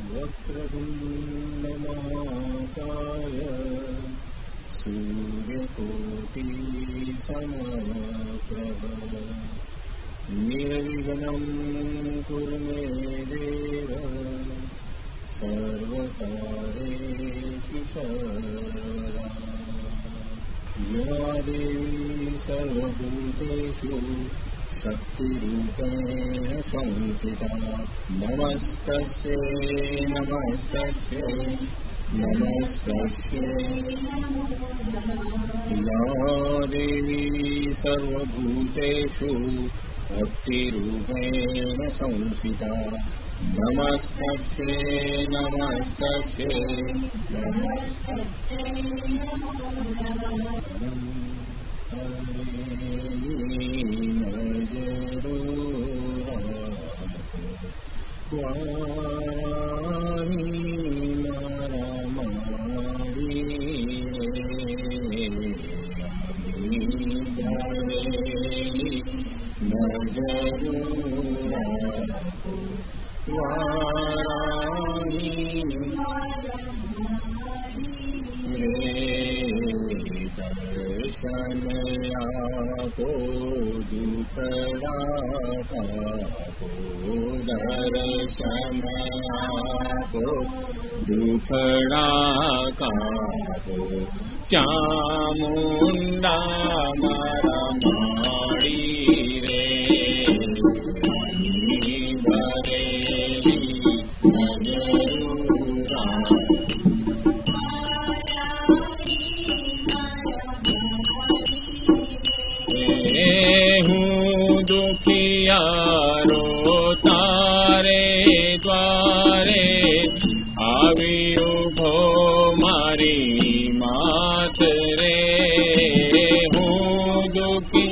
वक्रतुण्डमहाकाय सूर्यकोटिसमप्रभ निर्विघ्नं कुरु मे देव सर्वकार्येषु सर्वदा। या देवी सर्वभूतेषु शक्तिरूपेण संस्थिता नमस्तस्यै नमस्तस्यै नमस्तस्यै। या देवी सर्वभूतेषु भक्तिरूपेण संस्थिता नमस्तस्यै नमस्तस्यै नमस्तस्यै नमो नमः। दुखड़ा कापो चामुंडा मारा माड़ी रे भरेली नजरूरा हूँ दुखियारो तारे द्वारे आवियो भो मारी मात रे हूँ दुखी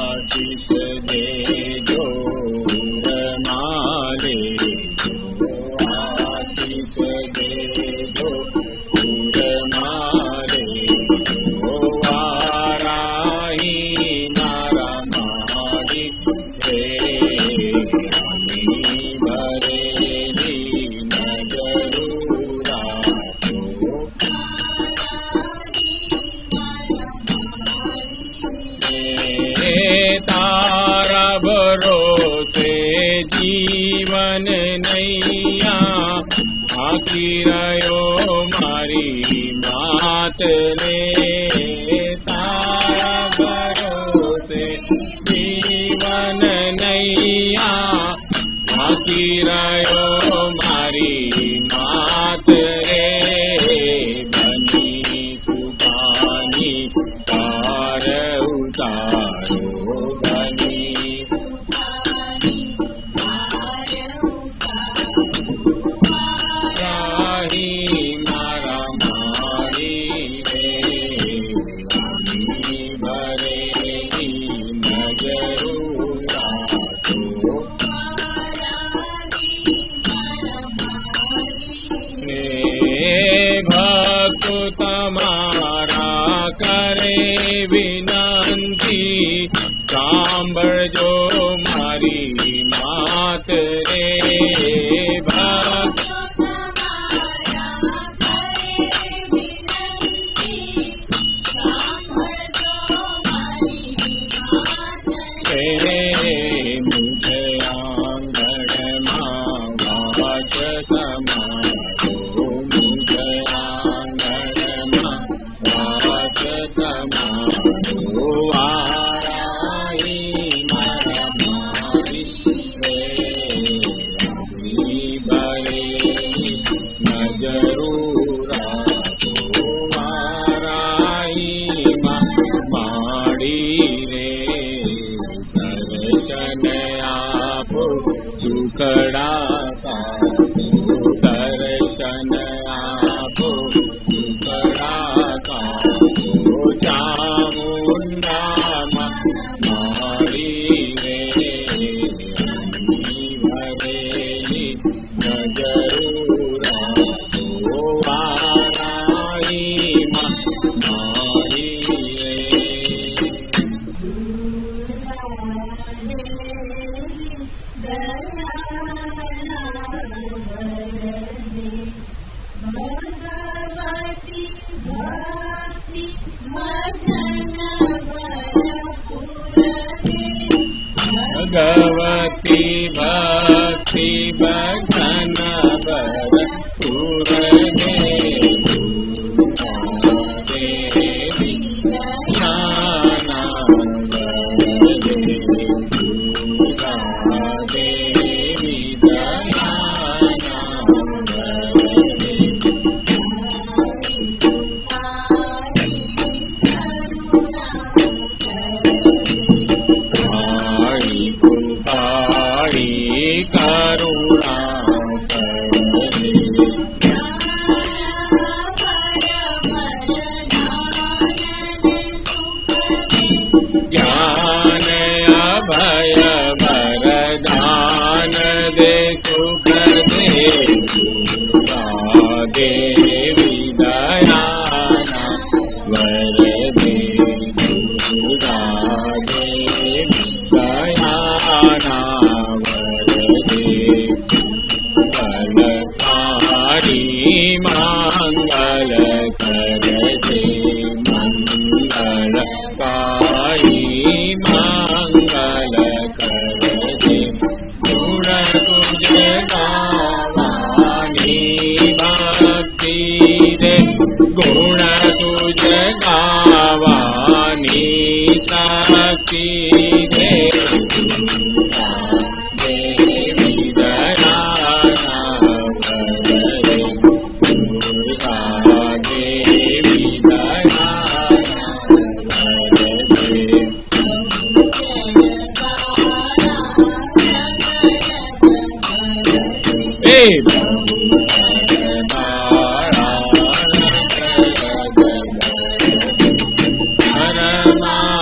आशीष दे जो रमाले आशीष दे जो रमाले तारा भरोसे जीवन नैया आखी रयो मारी मात रे तारा भरोसे जीवन नैया आखी रयो मारी मात रे बनी सुखानी पार उतारो बनी राही मारा मारी रे भरेली नजरूरा भक्त तमारा करे विनंती सांभळजो मारी मात रे भक्त मुझे आंगण वाच समारो मुझे आंगण वाच समारो आराई मारा मारी रे भरेली नजरूरा आराई माड़ी रे दर्शन आपो दुखड़ा कापो दर्शन आपो दुखड़ा कापो चामुंडा मारी रे भरेली नजरूरा आराई मारी रे भगवती भक्ति भजन भरपूर देवी ज्ञाना देवी करुणा ज्ञान अभय वरदान दे सुख दे देवी दयाना वर दे देवी दयाना फलकारी मंगल करते मंगलकारी मंगल करते गुण तुझे गावानी भक्ति रे गुण तुझे गावानी शक्ति रे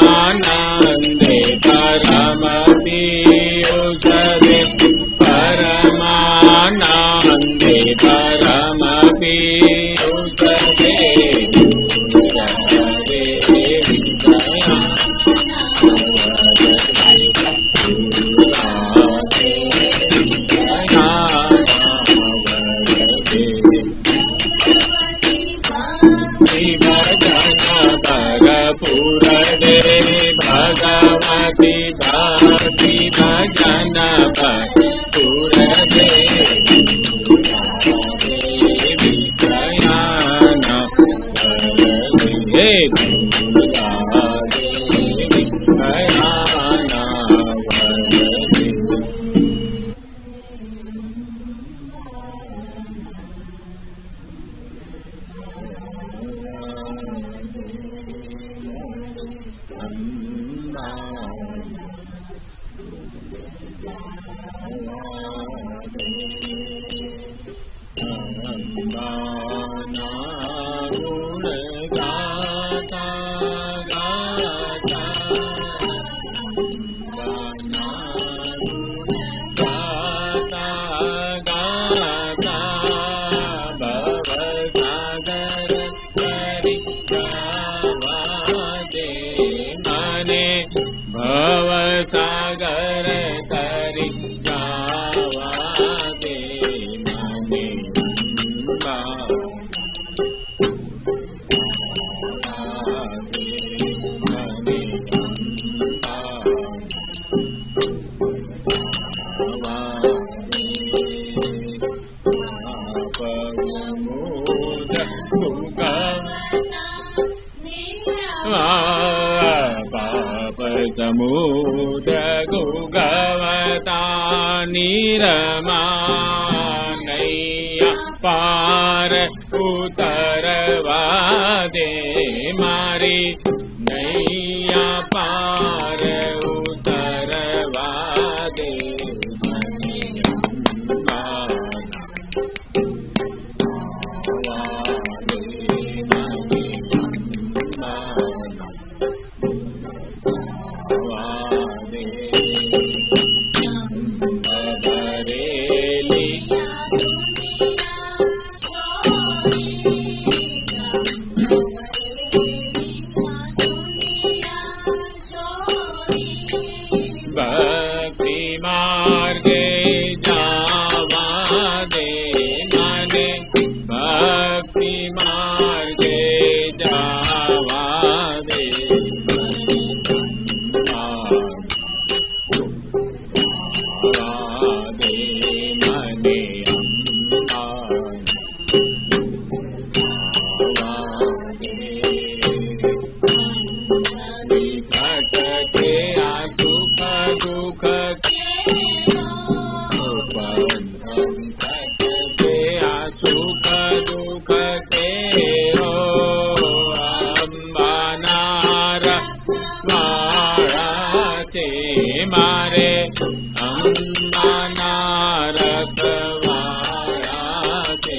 परमानंदे परम पीयूष दे परमानंदे परम पीयूष दे भरपूर दे भगवती भक्ति भजन भरपूर दे देवी दयाना हे दुर्गा देवी दयाना भव सागर तरी जावा दे मने समुद्र गुगवता नीरमा नैया पार उतरवा दे मारी नैया पार उतरवा दे ભક્તિ માર્ગે જાવા દે મને, ભક્તિ માર્ગે જાવા દે. ભટકે આ સુખ દુઃખ ભટકે આ સુખ દુઃખ તેરો અંબાનાર વાળા છે મારે, અંબાનાર વાળા છે.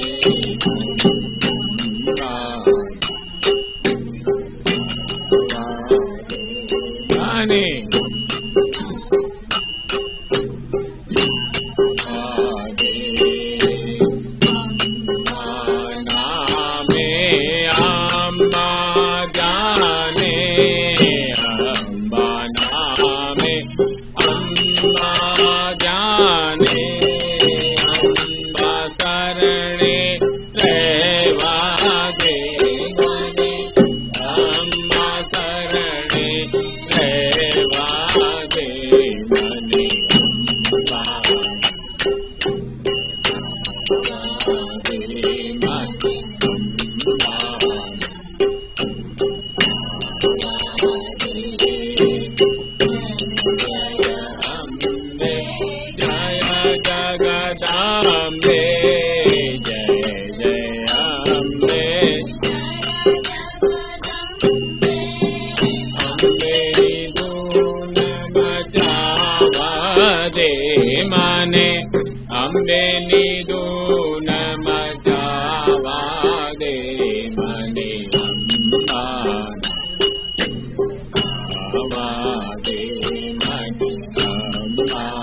જગદંબે જય જય અંબે, અંબેની ધૂન મચાવા દે મને, અંબેની ધૂન મચાવા દે મને, અંબા ગાવા દે મને, અંબા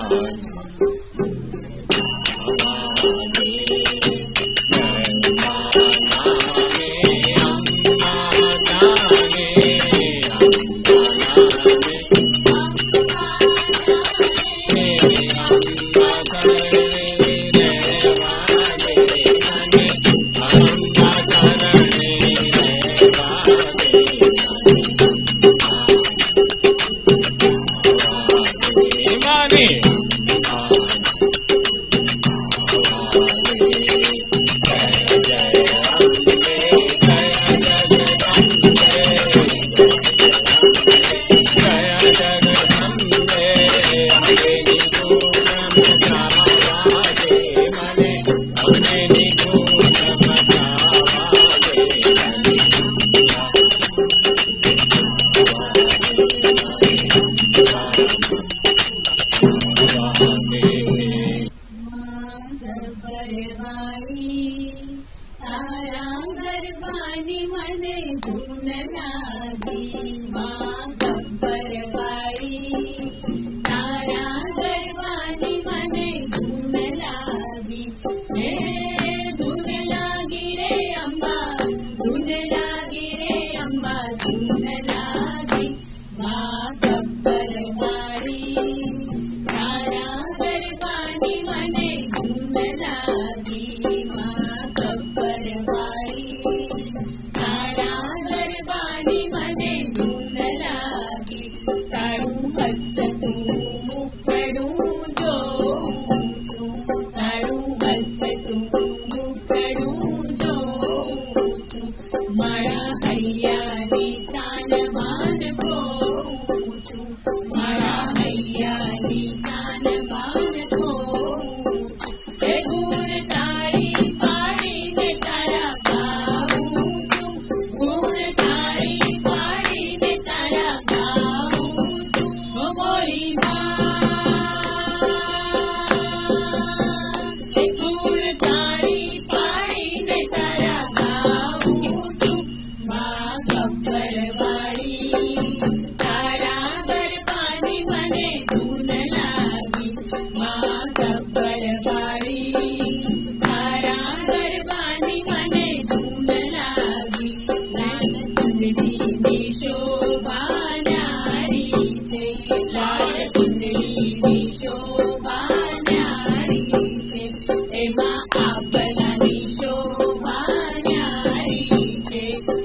Thank you.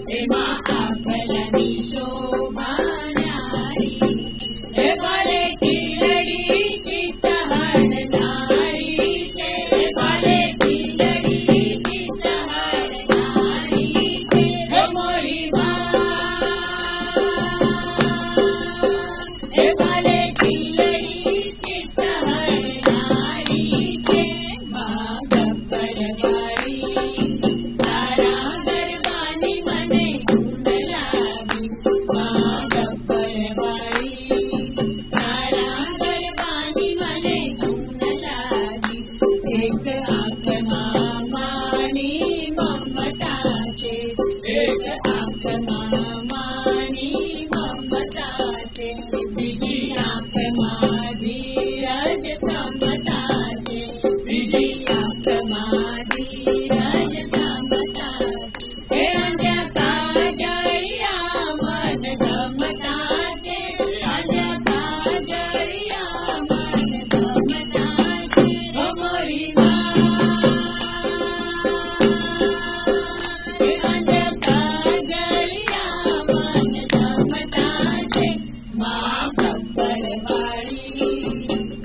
એમાં આકલની શોભા ન્યારી એ ભલે ખીલડી ચિત્ત હરનારી છે ભલે ખીલડી ચિત્ત હરનારી છે હે મોરી એ ભલે ખીલડી ચિત્ત હરનારી છે મા ગબ્બરવાળી તારા ગરબાની મને ધૂન લાગી મા ગબ્બરવાળી તારા ગરબાની મને ધૂન લાગી એક આંખમાં માની મમતા છે એક આંખમાં માની મમતા છે બીજી આંખમાં ધીરજ સમતા છે બીજી આંખમાં ધીરજ સમતા હે અંજકા જળિયા મન ગમતા છે અંજકા જળિયા મન ગમતા છે મોરી અંજકા જળિયા મન ગમતા છે મા ગબ્બરવાળી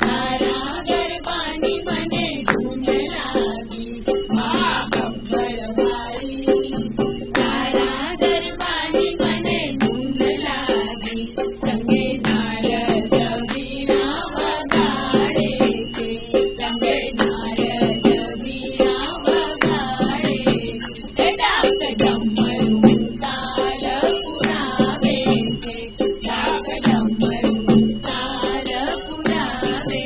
તારા ગરબાની મને ધૂન લાગી મા ગબ્બરવાળી તારા ગરબાની મને ધૂન લાગી સંગે નારદ વીણા વગાડે છે સંગે નારદ વીણા વગાડે હે ડાક ડમરું તાલ પુરાવે છે ડાક ડમરું તાલ પુરાવે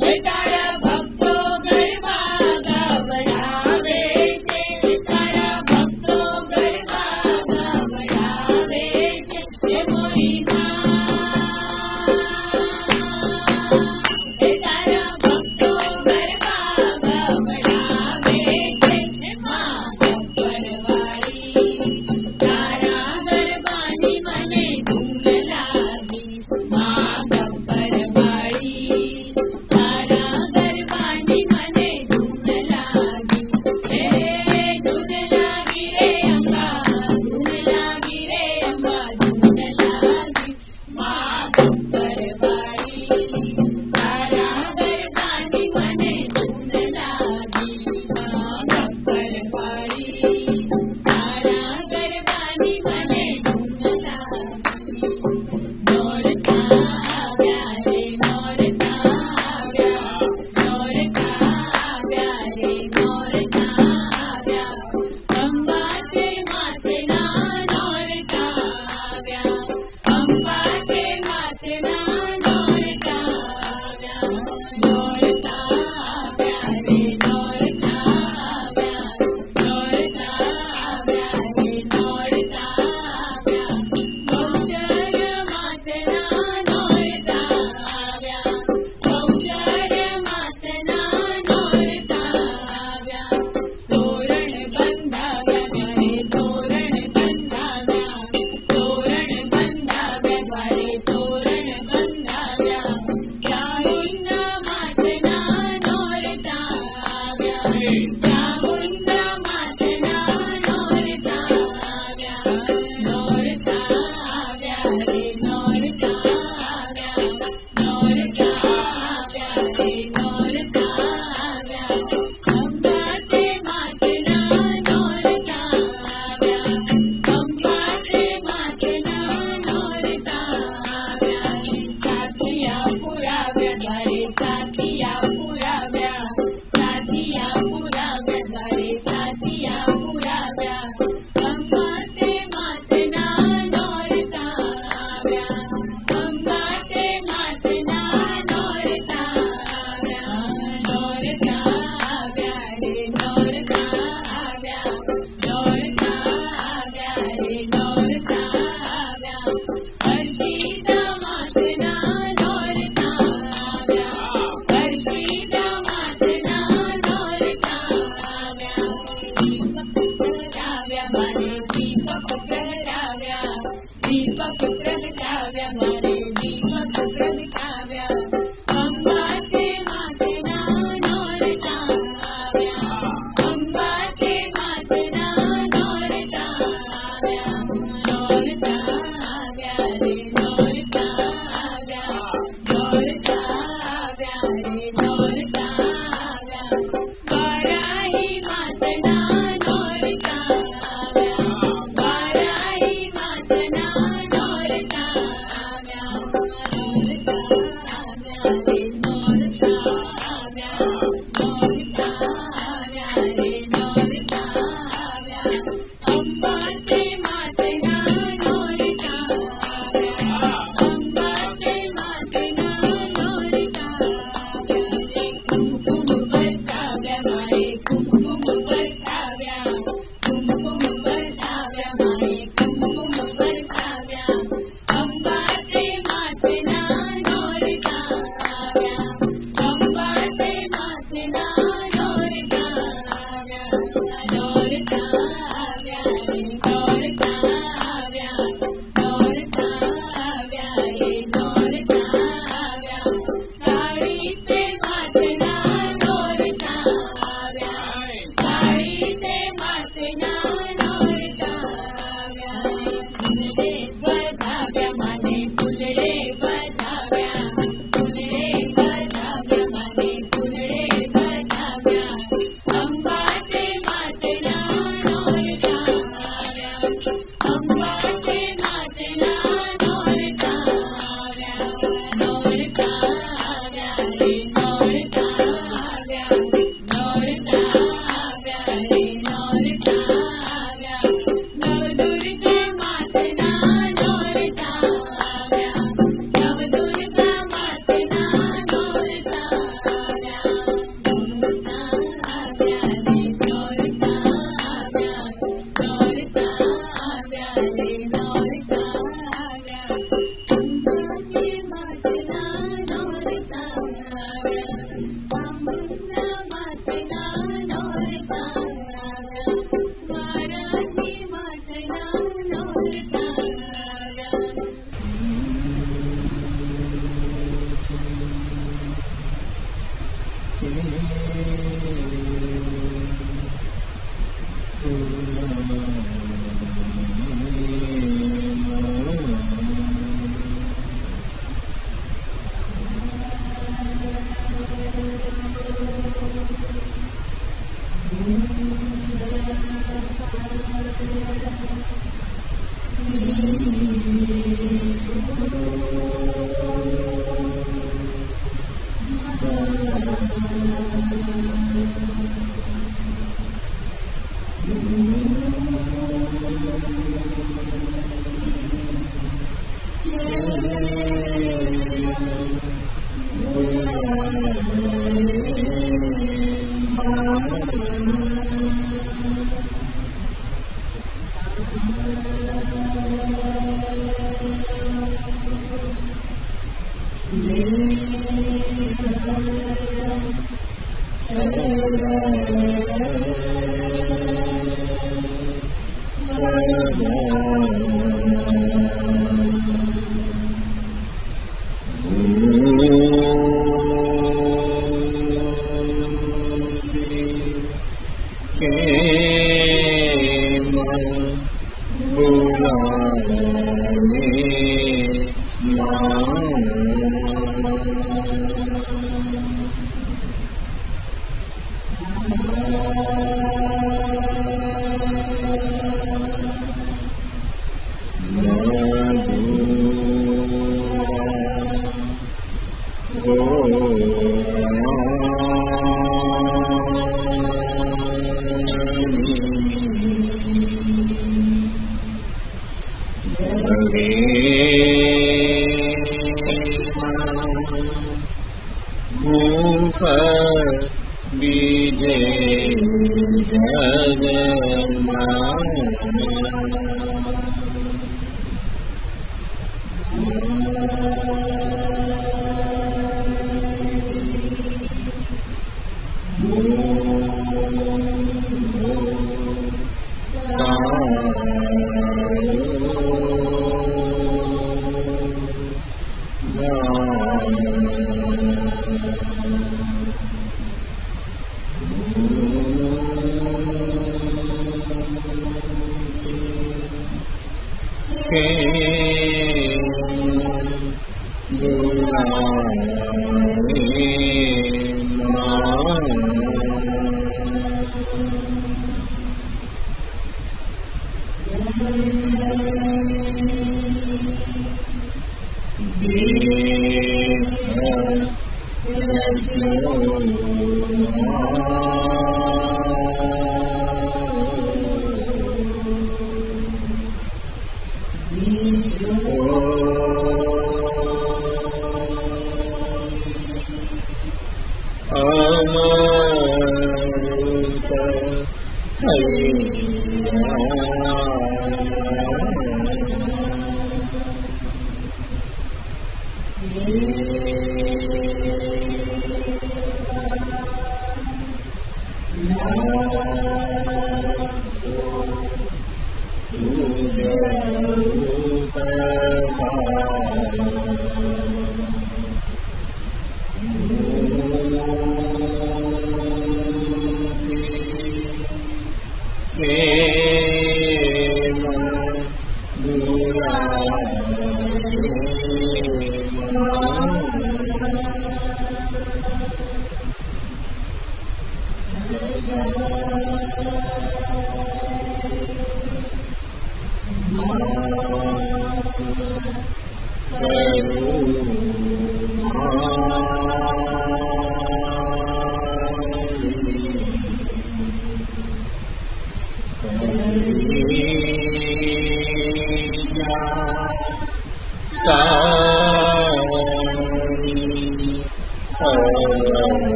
હે તારા ભક્તો ગરબા ગવડાવે છે તારા ભક્તો ગરબા ગવડાવે છે હે મોરી હે તારા ભક્તો ગરબા ગવડાવે છે હે મા ગબ્બરવાળી તારા ગરબાની મને ધૂન લાગી મા ગબ્બરવાળી તારા ગરબાની મને ધૂન લાગી હે ધૂન લાગી રે અંબા ધૂન લાગી રે અંબા ધૂન લાગી મા ગબ્બરવાળી તારા ગરબાની મને ધૂન લાગી મા ગબ્બરવાળી તારા ગરબાની મને ધૂન લાગી નોરતા આવ્યા રે નોરતા આવ્યા નોરતા આવ્યા રે નોરતા આવ્યા અંબા તે માતના નોરતા આવ્યા અંબા તે માતના નોરતા આવ્યા નોરતા આવ્યા રે નોરતા આવ્યા નોરતા આવ્યા રે નોરતા આવ્યા બહુચર માતના નોરતા આવ્યા બહુચર માતના નોરતા આવ્યા તોરણ બંધાવ્યા રે તોરણ બંધાવ્યા તોરણ બંધાવ્યા દ્વારે તોરણ બંધાવ્યા ચામુંડા માતના નોરતા આવ્યા ચામુંડા માતના નોરતા આવ્યા નોરતા આવ્યા રે નોરતા આવ્યા નોરતા આવ્યા રે નોરતા આવ્યા અંબા તે માતના નોરતા આવ્યા અંબા તે માતના નોરતા આવ્યા સાથિયા પુરાવ્યા દ્વારે સાથિયા પુરાવ્યા સાથિયા પુરાવ્યા દ્વારે સાથિયા પુરાવ્યા અંબા તે માતના નોરતા આવ્યા અંબા તે માતના નોરતા આવ્યા નોરતા આવ્યા રે નોરતા આવ્યા નોરતા આવ્યા રે નોરતા આવ્યા હર્ષિતા માતના નોરતા આવ્યા હર્ષિતા માતના નોરતા આવ્યા દીપક પ્રગટાવ્યા મારે દીપક પ્રગટાવ્યા દીપક પ્રગટાવ્યા મારે દીપક પ્રગટાવ્યા અંબા તે માતના નોરતા આવ્યા અંબા તે માતના નોરતા આવ્યા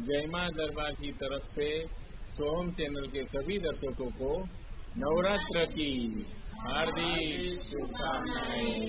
जय मां दरबार की तरफ से सोहम चैनल के सभी दर्शकों को नवरात्र की हार्दिक शुभकामनाएं।